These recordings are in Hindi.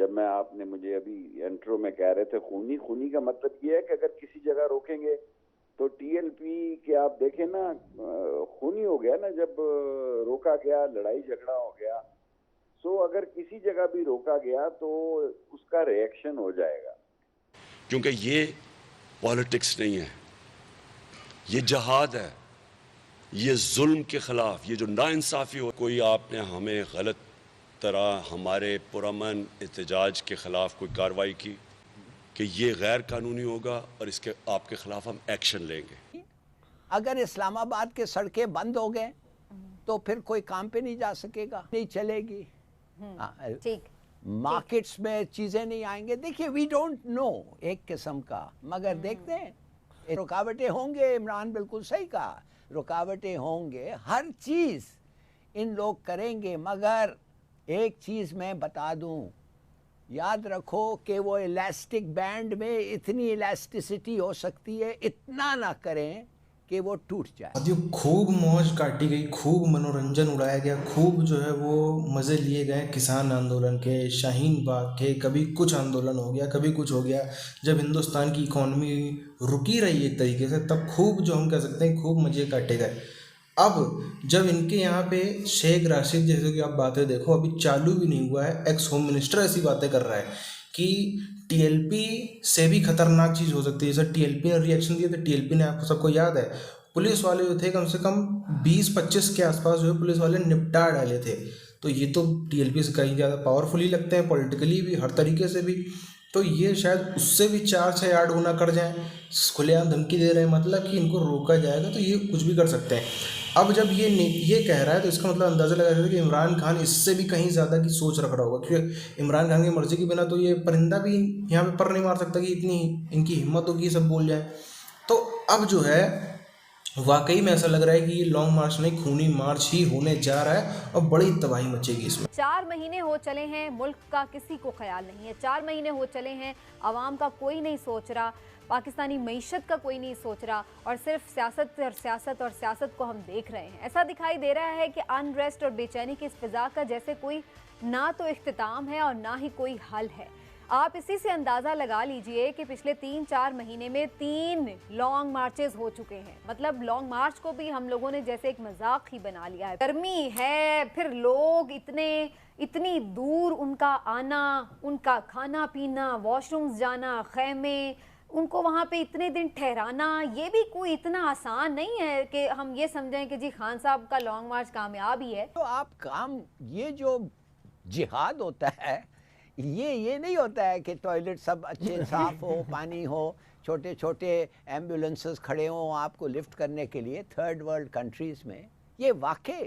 जब मैं आपने मुझे अभी इंट्रो में कह रहे थे खूनी खूनी का मतलब ये है कि अगर किसी जगह रोकेंगे तो टीएलपी के आप देखें ना, खूनी हो गया ना जब रोका गया, लड़ाई झगड़ा हो गया। सो अगर किसी जगह भी रोका गया तो उसका रिएक्शन हो जाएगा, क्योंकि ये पॉलिटिक्स नहीं है, ये जहाद है, ये जुल्म के खिलाफ, ये जो नाइंसाफ़ी हो। कोई आपने हमें गलत तरह हमारे पुरअमन एहतजाज के खिलाफ कोई कार्रवाई की कि ये गैर कानूनी होगा और इसके आपके खिलाफ हम एक्शन लेंगे। अगर इस्लामाबाद के सड़कें बंद हो गए तो फिर कोई काम पे नहीं जा सकेगा, नहीं चलेगी। ठीक, मार्केट्स में चीजें नहीं आएंगे। देखिए, वी डोंट नो एक किस्म का, मगर देखते हैं रुकावटें होंगे। इमरान बिल्कुल सही कहा, रुकावटें होंगे, हर चीज इन लोग करेंगे। मगर एक चीज मैं बता दूं, याद रखो कि वो इलास्टिक बैंड में इतनी इलास्टिसिटी हो सकती है, इतना ना करें कि वो टूट जाए। जो खूब मौज काटी गई, खूब मनोरंजन उड़ाया गया, खूब जो है वो मज़े लिए गए किसान आंदोलन के, शाहीन बाग के। कभी कुछ आंदोलन हो गया, कभी कुछ हो गया। जब हिंदुस्तान की इकॉनमी रुकी रही एक तरीके से, तब खूब जो हम कह सकते हैं खूब मज़े काटे गए। अब जब इनके यहाँ पे शेख राशिद जैसे कि आप बातें देखो, अभी चालू भी नहीं हुआ है, एक्स होम मिनिस्टर ऐसी बातें कर रहा है कि टीएलपी से भी खतरनाक चीज़ हो सकती है। जैसे टीएलपी ने रिएक्शन दिया, तो टीएलपी ने, आपको सबको याद है, पुलिस वाले जो थे कम से कम 20-25 के आसपास जो है पुलिस वाले निपटा डाले थे। तो ये तो टीएलपी से कहीं ज़्यादा पावरफुल ही लगते हैं, पॉलिटिकली भी, हर तरीके से भी। तो ये शायद उससे भी 4-6 8 गुना कर जाएं। खुलेआम धमकी दे रहे हैं, मतलब कि इनको रोका जाएगा तो ये कुछ भी कर सकते हैं। अब जब ये कह रहा है, तो इसका मतलब अंदाज़ा लगा सकते हैं कि इमरान खान इससे भी कहीं ज़्यादा की सोच रख रहा होगा, क्योंकि इमरान खान की मर्ज़ी के बिना तो ये परिंदा भी यहाँ पे पर नहीं मार सकता कि इतनी इनकी हिम्मत होगी सब बोल जाए। तो अब जो है वाकई में ऐसा लग रहा है कि ये लॉन्ग मार्च नहीं, खूनी मार्च ही होने जा रहा है और बड़ी तबाही मचेगी इसमें। 4 महीने हो चले हैं, मुल्क का किसी को ख्याल नहीं है। 4 महीने हो चले हैं, आवाम का कोई नहीं सोच रहा, पाकिस्तानी मईशत का कोई नहीं सोच रहा, और सिर्फ सियासत और सियासत और सियासत को हम देख रहे हैं। ऐसा दिखाई दे रहा है कि अनरेस्ट और बेचैनी की इस फिजा का जैसे कोई ना तो इख्तिताम है और ना ही कोई हल है। आप इसी से अंदाज़ा लगा लीजिए कि पिछले 3-4 महीने में 3 लॉन्ग मार्चेस हो चुके हैं। मतलब लॉन्ग मार्च को भी हम लोगों ने जैसे एक मजाक ही बना लिया है। गर्मी है, फिर लोग इतनी दूर, उनका आना, उनका खाना पीना, वॉशरूम्स जाना, खेमे, उनको वहाँ पे इतने दिन ठहराना, ये भी कोई इतना आसान नहीं है कि हम ये समझें कि जी खान साहब का लॉन्ग मार्च कामयाब ही है। तो आप काम, ये जो जिहाद होता है, ये नहीं होता है कि टॉयलेट सब अच्छे साफ हो, पानी हो, छोटे छोटे एम्बुलेंसेस खड़े हों आपको लिफ्ट करने के लिए थर्ड वर्ल्ड कंट्रीज़ में। ये वाकई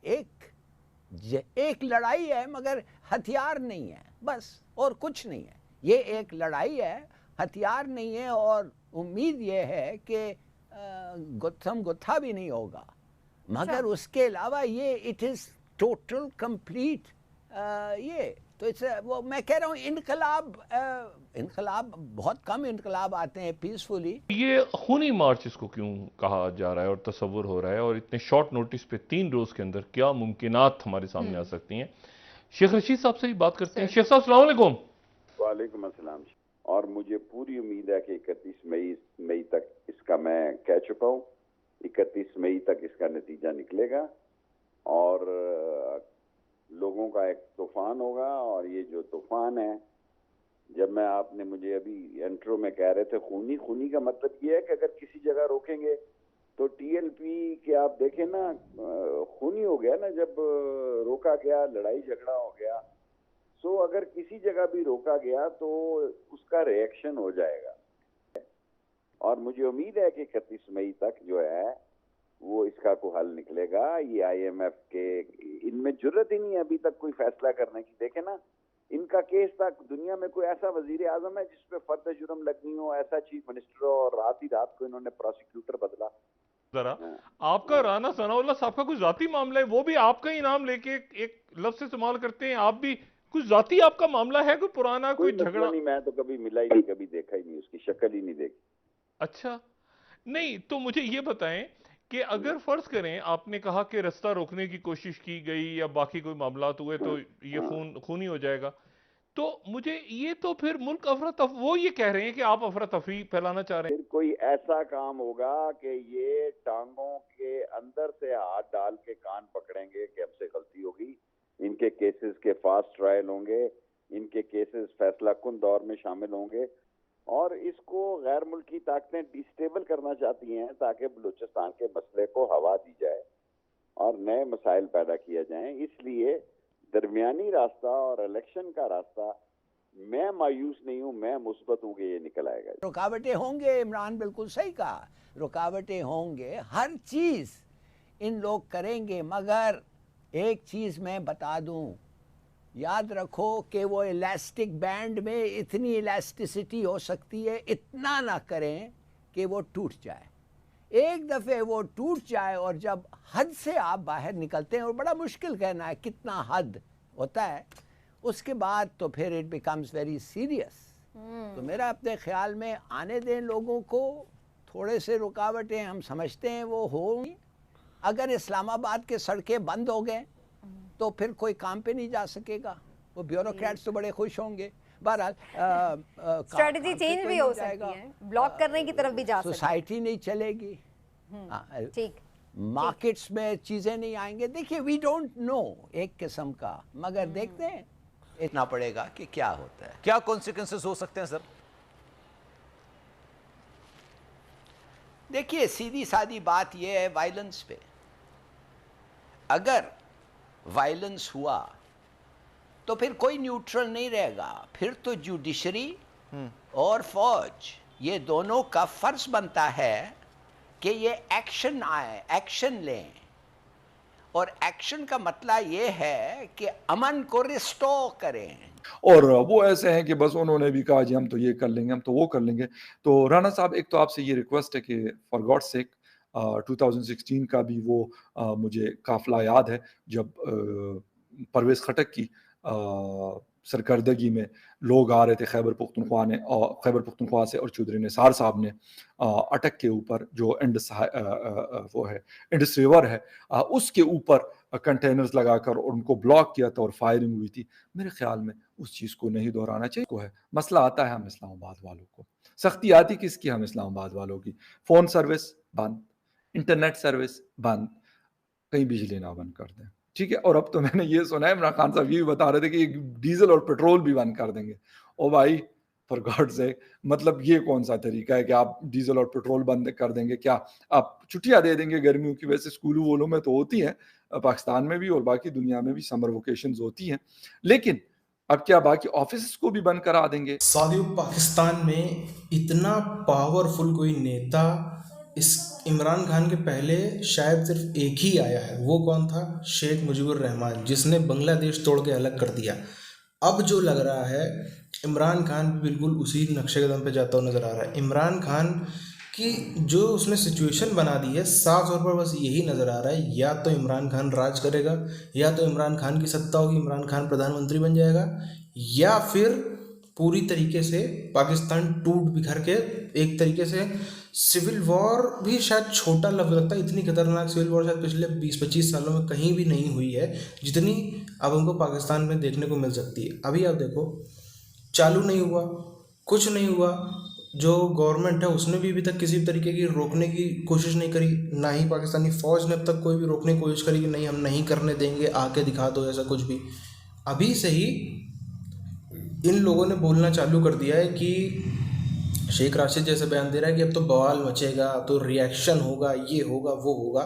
एक लड़ाई है, मगर हथियार नहीं है, बस, और कुछ नहीं है। ये एक लड़ाई है, हथियार नहीं है, और उम्मीद ये है कि गुत्थम गुत्था भी नहीं होगा। मगर उसके अलावा ये इट इज़ टोटल कंप्लीट। ये तो वो मैं कह रहा हूँ, इनकलाब बहुत कम इनकलाब आते हैं पीसफुली। ये खूनी मार्च इसको क्यों कहा जा रहा है और तस्वुर हो रहा है, और इतने शॉर्ट नोटिस पे 3 रोज के अंदर क्या मुमकिनात हमारे सामने आ सकती हैं? शेख रशीद साहब से ही बात करते हैं। शेख साहब अस्सलाम वालेकुम। वालेकुम अस्सलाम। और मुझे पूरी उम्मीद है कि 31 मई तक इसका, मैं कह चुका हूँ, 31 मई तक इसका नतीजा निकलेगा और लोगों का एक तूफान होगा। और ये जो तूफान है, जब मैं आपने मुझे अभी इंट्रो में कह रहे थे खूनी खूनी का मतलब ये है कि अगर किसी जगह रोकेंगे तो टीएलपी के आप देखें ना, खूनी हो गया ना जब रोका गया, लड़ाई झगड़ा हो गया। सो अगर किसी जगह भी रोका गया तो उसका रिएक्शन हो जाएगा। और मुझे उम्मीद है कि 31 मई तक जो है वो इसका कोई हल निकलेगा। ये आईएमएफ के, इनमें जुर्रत ही नहीं है अभी तक कोई फैसला करने की। देखे ना, इनका केस तक दुनिया में कोई ऐसा वजीर आजम है जिसपे फर्द जुर्म लगनी हो, ऐसा चीफ मिनिस्टर हो, और रात ही रात को इन्होंने प्रोसिक्यूटर बदला। जरा आपका राना सनाउल्लाह साहब का कुछ जाती मामला है, वो भी आपका ही नाम लेके एक लफ्ज से इस्तेमाल करते हैं। आप भी कुछ जाती आपका मामला है, कोई पुराना कोई झगड़ा? नहीं, मैं तो कभी मिला ही नहीं, कभी देखा ही नहीं, उसकी शक्ल ही नहीं देखी। अच्छा, नहीं तो मुझे ये बताएं कि अगर फर्ज करें, आपने कहा कि रास्ता रोकने की कोशिश की गई या बाकी कोई मामला हुए तो ये खूनी हो जाएगा, तो मुझे ये तो फिर मुल्क अफरा तफरी, वो ये कह रहे हैं कि आप अफरा तफरी फैलाना चाह रहे हैं। फिर कोई ऐसा काम होगा कि ये टांगों के अंदर से हाथ डाल के कान पकड़ेंगे कि हमसे गलती होगी, इनके केसेस के फास्ट ट्रायल होंगे, इनके केसेस फैसला कुन दौर में शामिल होंगे, और इसको गैर मुल्की ताकतें डिस्टेबल करना चाहती हैं ताकि बलूचिस्तान के मसले को हवा दी जाए और नए मसाइल पैदा किए जाएं। इसलिए दरमियानी रास्ता और इलेक्शन का रास्ता, मैं मायूस नहीं हूं, मैं मुस्बत हूं कि ये निकल आएगा। रुकावटें होंगे, इमरान बिल्कुल सही कहा, रुकावटें होंगे, हर चीज़ इन लोग करेंगे, मगर एक चीज़ मैं बता दूं, याद रखो कि वो इलास्टिक बैंड में इतनी इलास्टिसिटी हो सकती है, इतना ना करें कि वो टूट जाए। एक दफ़े वो टूट जाए और जब हद से आप बाहर निकलते हैं, और बड़ा मुश्किल कहना है कितना हद होता है, उसके बाद तो फिर इट बिकम्स वेरी सीरियस। तो मेरा अपने ख्याल में आने दें लोगों को, थोड़े से रुकावटें हम समझते हैं वो होंगी। अगर इस्लामाबाद के सड़कें बंद हो गए तो फिर कोई काम पे नहीं जा सकेगा, वो ब्यूरोक्रेट्स तो बड़े खुश होंगे। बहरहाल स्ट्रेटजी चेंज भी हो सकती है, ब्लॉक करने की तरफ भी जा सकती है, सोसाइटी नहीं चलेगी, ठीक, मार्केट्स में चीज़ें नहीं आएंगे। देखिए वी डोंट नो एक किस्म का, मगर देखते हैं इतना पड़ेगा कि क्या होता है। क्या कॉन्सिक्वेंसेस हो सकते हैं सर? देखिए सीधी सादी बात यह है, वायलेंस पे अगर वायलेंस हुआ तो फिर कोई न्यूट्रल नहीं रहेगा, फिर तो जुडिशरी और फौज, ये दोनों का फर्ज बनता है कि ये एक्शन आए, एक्शन लें। और एक्शन का मतलब ये है कि अमन को रिस्टोर करें। और वो ऐसे हैं कि बस उन्होंने भी कहा जी हम तो ये कर लेंगे, हम तो वो कर लेंगे। तो राणा साहब, एक तो आपसे ये रिक्वेस्ट है कि फॉर गॉड सेक 2016 का भी वो मुझे काफिला याद है जब परवेज खटक की सरकर्दगी में लोग आ रहे थे खैबर पख्तूनख्वा से, और चौधरी निसार साहब ने अटक के ऊपर जो वो है इंडस रिवर है उसके ऊपर कंटेनर्स लगाकर उनको ब्लॉक किया था और फायरिंग हुई थी। मेरे ख्याल में उस चीज़ को नहीं दोहराना चाहिए। को है मसला आता है हम इस्लामाबाद वालों को, सख्ती आती किसकी? हम इस्लामाबाद वालों की। फ़ोन सर्विस बंद, इंटरनेट सर्विस बंद, कहीं बिजली ना बंद कर दें, ठीक है। और अब तो मैंने ये सुना है, इमरान खान साहब ये भी बता रहे थे कि डीजल और पेट्रोल भी बंद कर देंगे। ओ भाई फॉर गॉड से, मतलब ये कौन सा तरीका है कि आप डीजल और पेट्रोल बंद कर देंगे? क्या आप छुट्टियां दे देंगे गर्मियों की? वैसे स्कूलों वोलों में तो होती हैं, पाकिस्तान में भी और बाकी दुनिया में भी समर वेकेशंस होती हैं, लेकिन अब क्या बाकी ऑफिस को भी बंद करा देंगे? साथियों, पाकिस्तान में इतना पावरफुल कोई नेता इस इमरान खान के पहले शायद सिर्फ एक ही आया है। वो कौन था? शेख मुजीबुर रहमान, जिसने बांग्लादेश तोड़ के अलग कर दिया। अब जो लग रहा है इमरान खान भी बिल्कुल उसी नक्शे कदम पे जाता हुआ नज़र आ रहा है। इमरान खान की जो उसने सिचुएशन बना दी है, साफ तौर पर बस यही नज़र आ रहा है, या तो इमरान खान राज करेगा, या तो इमरान खान की सत्ता होगी, इमरान खान प्रधानमंत्री बन जाएगा, या फिर पूरी तरीके से पाकिस्तान टूट बिखर के एक तरीके से सिविल वॉर भी शायद छोटा लगता है, इतनी खतरनाक सिविल वॉर शायद पिछले 20-25 सालों में कहीं भी नहीं हुई है जितनी अब हमको पाकिस्तान में देखने को मिल सकती है। अभी आप देखो, चालू नहीं हुआ, कुछ नहीं हुआ, जो गवर्नमेंट है उसने भी अभी तक किसी भी तरीके की रोकने की कोशिश नहीं करी, ना ही पाकिस्तानी फ़ौज ने अब तक कोई भी रोकने की कोशिश करी कि नहीं हम नहीं करने देंगे, आके दिखा दो, ऐसा कुछ भी। अभी से ही इन लोगों ने बोलना चालू कर दिया है कि शेख राशिद जैसे बयान दे रहा है कि अब तो बवाल मचेगा, तो रिएक्शन होगा, ये होगा, वो होगा,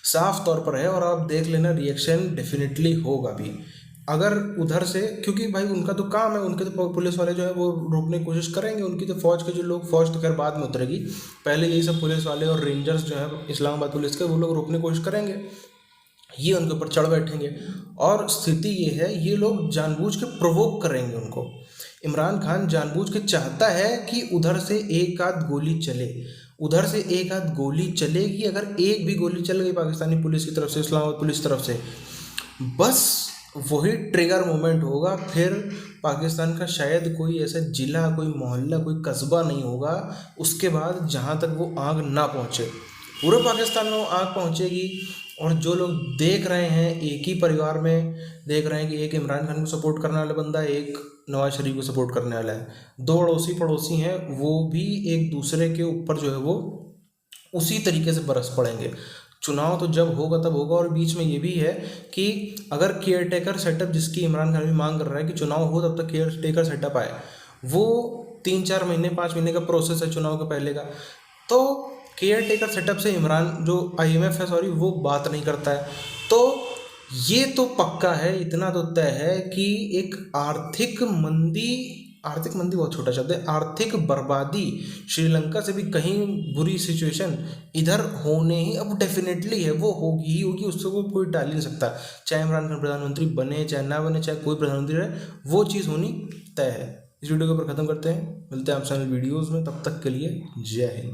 साफ तौर पर है। और आप देख लेना, रिएक्शन डेफिनेटली होगा भी। अगर उधर से, क्योंकि भाई उनका तो काम है, उनके तो पुलिस वाले जो है वो रोकने की कोशिश करेंगे, उनकी तो फ़ौज के जो लोग, फ़ौज तो खैर बाद में उतरेगी, पहले यही सब पुलिस वाले और रेंजर्स जो है इस्लामाबाद पुलिस के, वो लोग रोकने की कोशिश करेंगे, ये उनके ऊपर चढ़ बैठेंगे। और स्थिति ये है, ये लोग जानबूझ के प्रोवोक करेंगे उनको। इमरान खान जानबूझ के चाहता है कि उधर से एक आध गोली चले, उधर से एक आध गोली चलेगी। अगर एक भी गोली चल गई पाकिस्तानी पुलिस की तरफ से, इस्लामाबाद पुलिस की तरफ से, बस वही ट्रिगर मोमेंट होगा। फिर पाकिस्तान का शायद कोई ऐसा ज़िला, कोई मोहल्ला, कोई कस्बा नहीं होगा उसके बाद जहाँ तक वो आग ना पहुँचे। पूरे पाकिस्तान में वो आग पहुँचेगी। और जो लोग देख रहे हैं, एक ही परिवार में देख रहे हैं कि एक इमरान खान को सपोर्ट करने वाला बंदा है, एक नवाज शरीफ को सपोर्ट करने वाला है। दो अड़ोसी पड़ोसी हैं, वो भी एक दूसरे के ऊपर जो है वो उसी तरीके से बरस पड़ेंगे। चुनाव तो जब होगा तब होगा। और बीच में ये भी है कि अगर केयर टेकर सेटअप, जिसकी इमरान खान भी मांग कर रहा है कि चुनाव हो तब तक केयर टेकर सेटअप आए, वो 3-4 महीने 5 महीने का प्रोसेस है चुनाव के पहले का। तो केयर टेकर सेटअप से इमरान जो IMF है सॉरी वो बात नहीं करता है। तो ये तो पक्का है, इतना तो तय है कि एक आर्थिक मंदी बहुत छोटा शब्द है, आर्थिक बर्बादी श्रीलंका से भी कहीं बुरी सिचुएशन इधर होने ही अब डेफिनेटली है, वो होगी ही होगी, उससे कोई टाल नहीं सकता। चाहे इमरान खान प्रधानमंत्री बने चाहे ना बने, चाहे कोई प्रधानमंत्री रहे, वो चीज़ होनी तय है। इस वीडियो के ऊपर ख़त्म करते हैं, मिलते हैं आपसे वीडियोज़ में, तब तक के लिए जय हिंद।